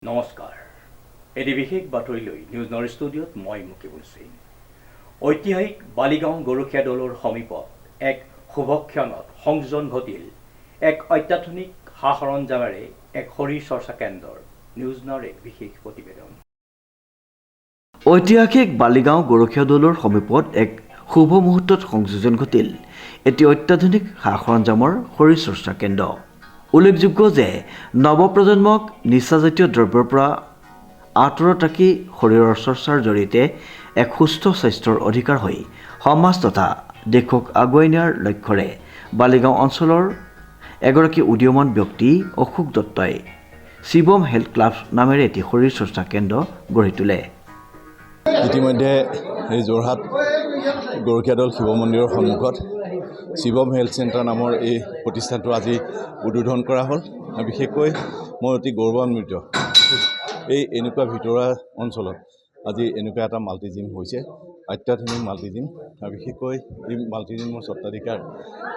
নমস্কাৰ। এটি বিশেষ বাতৰি লৈ নিউজ নৰ্থ ষ্টুডিঅ'ত মই মুকিবুল সিং। ঐতিহাসিক বালিগাঁও গৰখীয়া দলৰ সমীপত এক শুভক্ষণত সংযোজন ঘটিল এক অত্যাধুনিক সা সৰঞ্জামেৰে এক শৰীৰ চৰ্চা কেন্দ্ৰৰ নিউজ নৰ্থ এক বিশেষ প্ৰতিবেদন। ঐতিহাসিক বালিগাঁও গৰখীয়া দলৰ সমীপত এক শুভ মুহূৰ্তত সংযোজন ঘটিল এটি অত্যাধুনিক সা সৰঞ্জামৰ শৰীৰ চৰ্চা কেন্দ্ৰ। উল্লেখযোগ্য যে নৱপ্ৰজন্মক নিচাজাতীয় দ্ৰব্যৰ পৰা আঁতৰত ৰাখি শৰীৰৰ চৰ্চাৰ জৰিয়তে এক সুস্থ স্বাস্থ্যৰ অধিকাৰ হৈ সমাজ তথা দেশক আগুৱাই নিয়াৰ লক্ষ্যৰে বালিগাঁও অঞ্চলৰ এগৰাকী উদীয়মান ব্যক্তি অশোক দত্তই শিৱম হেল্থ ক্লাব নামেৰে এটি শৰীৰ চৰ্চা কেন্দ্ৰ গঢ়ি তোলে। ইতিমধ্যে এই যোৰহাট গৰখীয়া দল শিৱ মন্দিৰৰ সন্মুখত শিৱম হেল্থ চেণ্টাৰ নামৰ এই প্ৰতিষ্ঠানটো আজি উদ্বোধন কৰা হ'ল। বিশেষকৈ মই অতি গৌৰৱান্বিত এই এনেকুৱা ভিতৰুৱা অঞ্চলত আজি এনেকুৱা এটা মাল্টিজিম হৈছে, অত্যাধুনিক মাল্টিজিম। আৰু বিশেষকৈ এই মাল্টিজিমৰ স্বত্বাধিকাৰ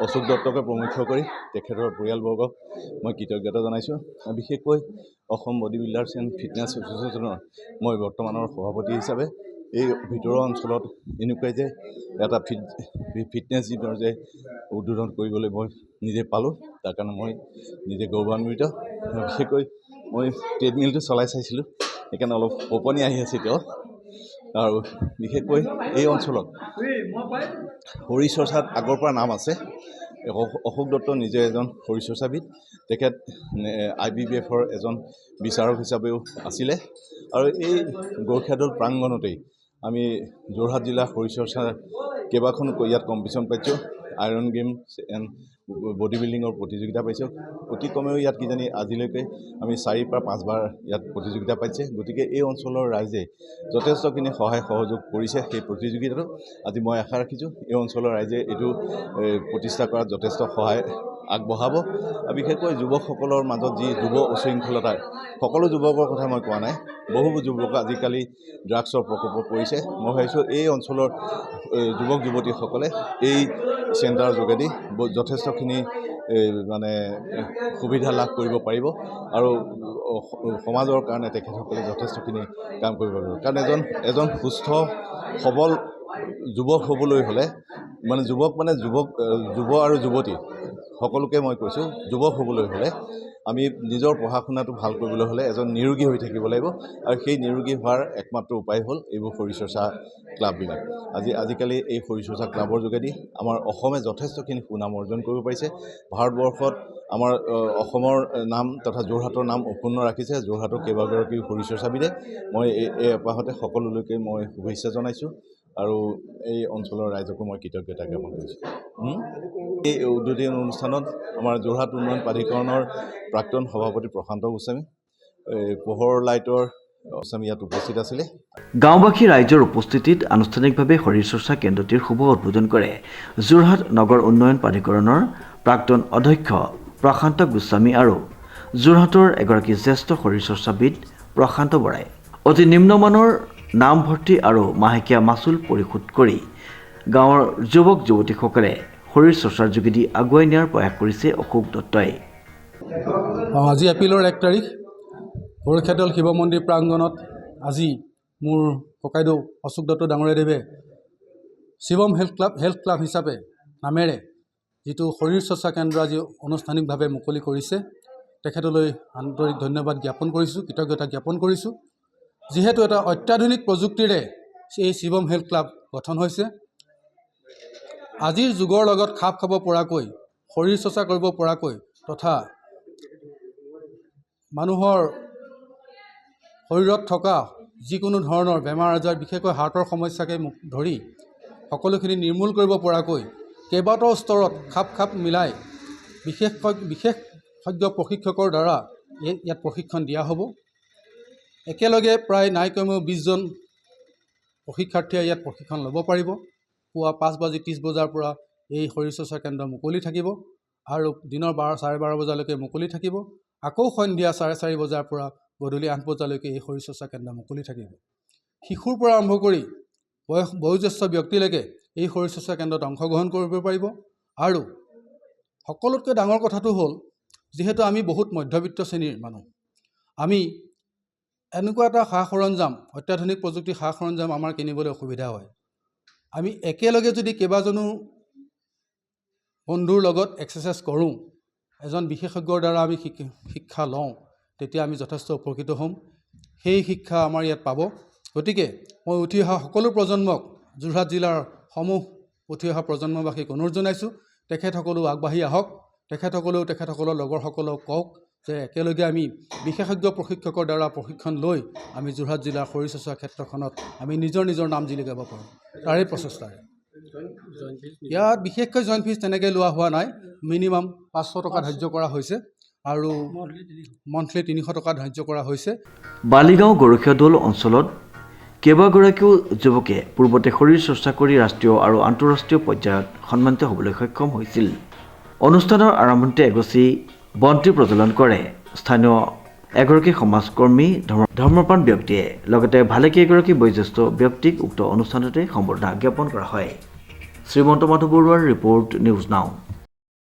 অশোক দত্তকে প্ৰমুখ্য কৰি তেখেতৰ পৰিয়ালবৰ্গক মই কৃতজ্ঞতা জনাইছোঁ। বিশেষকৈ Assam body builders and fitness এছ'চিয়েশ্যনৰ মই বৰ্তমানৰ সভাপতি হিচাপে এই ভিতৰুৱা অঞ্চলত এনেকুৱাই যে এটা ফিটনেছ জিমৰ যে উদ্বোধন কৰিবলৈ মই নিজে পালোঁ, তাৰ কাৰণে মই নিজে গৌৰৱান্বিত। বিশেষকৈ মই ট্ৰেডমিলটো চলাই চাইছিলোঁ, সেইকাৰণে অলপ কঁপনি আহি আছে তেওঁ। আৰু বিশেষকৈ এই অঞ্চলত শৰীৰ চৰ্চাত আগৰ পৰা নাম আছে। অশোক দত্ত নিজে এজন শৰীৰ চৰ্চাবিদ, তেখেত IBBF-ৰ এজন বিচাৰক হিচাপেও আছিলে। আৰু এই গৰখীয়া দল প্ৰাংগণতেই আমি যোৰহাট জিলা শৰীৰ চৰ্চাৰ কেইবাখনো ইয়াত কম্পিটিশ্যন পাইছোঁ। আইৰণ গেমছ এণ্ড বডি বিল্ডিঙৰ প্ৰতিযোগিতা পাইছোঁ। অতি কমেও ইয়াত কিজানি আজিলৈকে আমি 4 পৰা 5 বাৰ ইয়াত প্ৰতিযোগিতা পাইছে। গতিকে এই অঞ্চলৰ ৰাইজে যথেষ্টখিনি সহায় সহযোগ কৰিছে সেই প্ৰতিযোগিতাটো। আজি মই আশা ৰাখিছোঁ এই অঞ্চলৰ ৰাইজে এইটো প্ৰতিষ্ঠা কৰাত যথেষ্ট সহায় আগবঢ়াব। বিশেষকৈ যুৱকসকলৰ মাজত যি যুৱ উশৃংখলতা, সকলো যুৱকৰ কথা মই কোৱা নাই, বহু যুৱক আজিকালি ড্ৰাগছৰ প্ৰকোপত পৰিছে। মই ভাবিছোঁ এই অঞ্চলৰ যুৱক যুৱতীসকলে এই চেণ্টাৰৰ যোগেদি যথেষ্টখিনি মানে সুবিধা লাভ কৰিব পাৰিব আৰু সমাজৰ কাৰণে তেখেতসকলে যথেষ্টখিনি কাম কৰিব পাৰিব। কাৰণ এজন সুস্থ সবল যুৱক হ'বলৈ হ'লে যুৱ আৰু যুৱতী সকলোকে মই কৈছোঁ, যুৱক হ'বলৈ হ'লে আমি নিজৰ পঢ়া শুনাটো ভাল কৰিবলৈ হ'লে এজন নিৰোগী হৈ থাকিব লাগিব। আৰু সেই নিৰোগী হোৱাৰ একমাত্ৰ উপায় হ'ল এইবোৰ শৰীৰ চৰ্চা ক্লাববিলাক। আজিকালি এই শৰীৰ চৰ্চা ক্লাবৰ যোগেদি আমাৰ অসমে যথেষ্টখিনি সুনাম অৰ্জন কৰিব পাৰিছে। ভাৰতবৰ্ষত আমাৰ অসমৰ নাম তথা যোৰহাটৰ নাম অক্ষুণ্ণ ৰাখিছে যোৰহাটৰ কেইবাগৰাকী শৰীৰ চৰ্চাবিদে। মই এই এপাহতে সকলোলৈকে মই শুভেচ্ছা জনাইছোঁ আৰু এই অঞ্চলৰ ৰাইজকো মই কৃতজ্ঞতা জ্ঞাপন কৰিছোঁ। এই উদ্বোধনী অনুষ্ঠানত আমাৰ যোৰহাট উন্নয়ন প্ৰাধিকৰণৰ প্ৰাক্তন সভাপতি প্ৰশান্ত গোস্বামী, পোহৰ লাইটৰ গোস্বামী ইয়াত উপস্থিত আছিলে। গাঁওবাসী ৰাইজৰ উপস্থিতিত আনুষ্ঠানিকভাৱে শৰীৰ চৰ্চা কেন্দ্ৰটিৰ শুভ উদ্বোধন কৰে যোৰহাট নগৰ উন্নয়ন প্ৰাধিকৰণৰ প্ৰাক্তন অধ্যক্ষ প্ৰশান্ত গোস্বামী আৰু যোৰহাটৰ এগৰাকী জ্যেষ্ঠ শৰীৰ চৰ্চাবিদ প্ৰশান্ত বৰাই। অতি নিম্নমানৰ নামভৰ্তি আৰু মাহেকীয়া মাচুল পৰিশোধ কৰি গাঁৱৰ যুৱক যুৱতীসকলে শৰীৰ চৰ্চাৰ যোগেদি আগুৱাই নিয়াৰ প্ৰয়াস কৰিছে অশোক দত্তই। আজি এপ্ৰিলৰ 1 তাৰিখ গৰখীয়া দল শিৱ মন্দিৰ প্ৰাংগণত আজি মোৰ ককাইদেউ অশোক দত্ত ডাঙৰীয়াদেৱে শিৱম হেল্থ ক্লাব হিচাপে নামেৰে যিটো শৰীৰ চৰ্চা কেন্দ্ৰ আজি আনুষ্ঠানিকভাৱে মুকলি কৰিছে, তেখেতলৈ আন্তৰিক ধন্যবাদ জ্ঞাপন কৰিছোঁ, কৃতজ্ঞতা জ্ঞাপন কৰিছোঁ। যিহেতু এটা অত্যাধুনিক প্ৰযুক্তিৰে এই শিৱম হেল্থ ক্লাব গঠন হৈছে, আজিৰ যুগৰ লগত খাপ খাব পৰাকৈ, শৰীৰ চৰ্চা কৰিব পৰাকৈ তথা মানুহৰ শৰীৰত থকা যিকোনো ধৰণৰ বেমাৰ আজাৰ, বিশেষকৈ হাৰ্টৰ সমস্যাকে ধৰি সকলোখিনি নিৰ্মূল কৰিব পৰাকৈ কেইবাটাও স্তৰত খাপ মিলাই বিশেষজ্ঞ প্ৰশিক্ষকৰ দ্বাৰা ইয়াত প্ৰশিক্ষণ দিয়া হ'ব। একেলগে প্ৰায় নাই কমেও 20জন প্ৰশিক্ষাৰ্থীয়ে ইয়াত প্ৰশিক্ষণ ল'ব পাৰিব। পুৱা 5:30 বজাৰ পৰা এই শৰীৰ চৰ্চা কেন্দ্ৰ মুকলি থাকিব আৰু দিনৰ 12:30 বজালৈকে মুকলি থাকিব। আকৌ সন্ধিয়া 4:30 বজাৰ পৰা গধূলি 8 বজালৈকে এই শৰীৰ চৰ্চা কেন্দ্ৰ মুকলি থাকিব। শিশুৰ পৰা আৰম্ভ কৰি বয়োজ্যেষ্ঠ ব্যক্তিলৈকে এই শৰীৰ চৰ্চা কেন্দ্ৰত অংশগ্ৰহণ কৰিব পাৰিব। আৰু সকলোতকৈ ডাঙৰ কথাটো হ'ল, যিহেতু আমি বহুত মধ্যবিত্ত শ্ৰেণীৰ মানুহ, আমি এনেকুৱা এটা সা সৰঞ্জাম অত্যাধুনিক প্ৰযুক্তিৰ সা সৰঞ্জাম আমাৰ কিনিবলৈ অসুবিধা হয় আমি একেলগে যদি কেইবাজনো বন্ধুৰ লগত এক্সাৰচাইজ কৰোঁ এজন বিশেষজ্ঞৰ দ্বাৰা আমি শিক্ষা লওঁ তেতিয়া আমি যথেষ্ট উপকৃত হ'ম সেই শিক্ষা আমাৰ ইয়াত পাব গতিকে মই উঠি অহা সকলো প্ৰজন্মক যোৰহাট জিলাৰ সমূহ উঠি অহা প্ৰজন্মবাসীক অনুৰোধ জনাইছোঁ তেখেতসকলেও আগবাঢ়ি আহক তেখেতসকলৰ লগৰসকলক কওক যে একেলগে আমি বিশেষজ্ঞ প্ৰশিক্ষকৰ দ্বাৰা প্ৰশিক্ষণ লৈ আমি যোৰহাট জিলাৰ শৰীৰ চৰ্চা ক্ষেত্ৰখনত আমি নিজৰ নাম জিলিকাব পাৰোঁ তাৰে প্ৰচেষ্টাৰে ইয়াত বিশেষকৈ জইণ্ট ফিজ তেনেকৈ লোৱা হোৱা নাই মিনিমাম 500 টকা ধাৰ্য কৰা হৈছে আৰু মন্থলি 300 টকা ধাৰ্য কৰা হৈছে বালিগাঁও গৰখীয়া দৌল অঞ্চলত কেইবাগৰাকীও যুৱকে পূৰ্বতে শৰীৰ চৰ্চা কৰি ৰাষ্ট্ৰীয় আৰু আন্তঃৰাষ্ট্ৰীয় পৰ্যায়ত সন্মানিত হ'বলৈ সক্ষম হৈছিল অনুষ্ঠানৰ আৰম্ভণিতে এগছি বন্তি প্ৰজ্বলন কৰে স্থানীয় এগৰাকী সমাজকৰ্মী ধৰ্মপ্ৰাণ ব্যক্তিয়ে লগতে ভালেকেইগৰাকী বয়োজ্যেষ্ঠ ব্যক্তিক উক্ত অনুষ্ঠানতে সম্বৰ্ধনা জ্ঞাপন কৰা হয় শ্ৰীমন্ত মাধৱ বৰুৱাৰ ৰিপৰ্ট নিউজ নাও